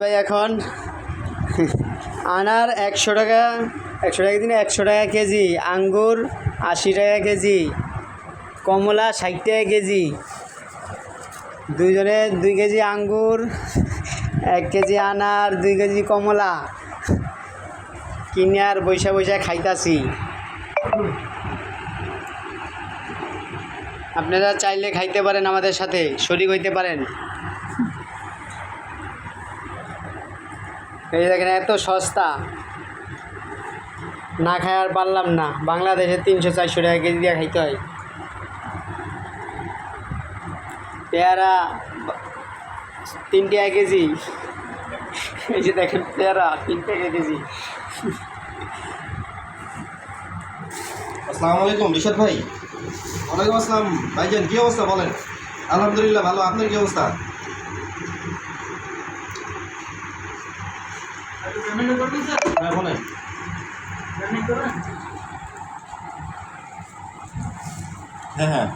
ভাই এখন আনার 100 টাকা, 100 টাকা দিনে 100 টাকা কেজি, আঙ্গুর 80 টাকা কেজি, কমলা 60 টাকা কেজি। দুইজনে 2 কেজি আঙ্গুর, 1 কেজি আনার, 2 কেজি কমলা কিনে আর বৈশা বৈশা খাইতাছি। আপনারা চাইলে খাইতে পারেন, আমাদের সাথে শরীক হইতে পারেন। এই দেখেন এত সস্তা, না খাই আর পারলাম না। বাংলাদেশে 300-400 টাকা কেজি দিয়ে খাইতে হয়। পেয়ারা 3 টাকা কেজি। এই যে দেখেন পেয়ারা 3 টাকা কেজি। আসসালামু আলাইকুম রিশাদ ভাই। ওয়ালাইকুম আসসালাম ভাইজান, কি অবস্থা বলেন? আলহামদুলিল্লাহ ভালো, আপনার কি অবস্থা? হ্যাঁ বলেন। হ্যাঁ হ্যাঁ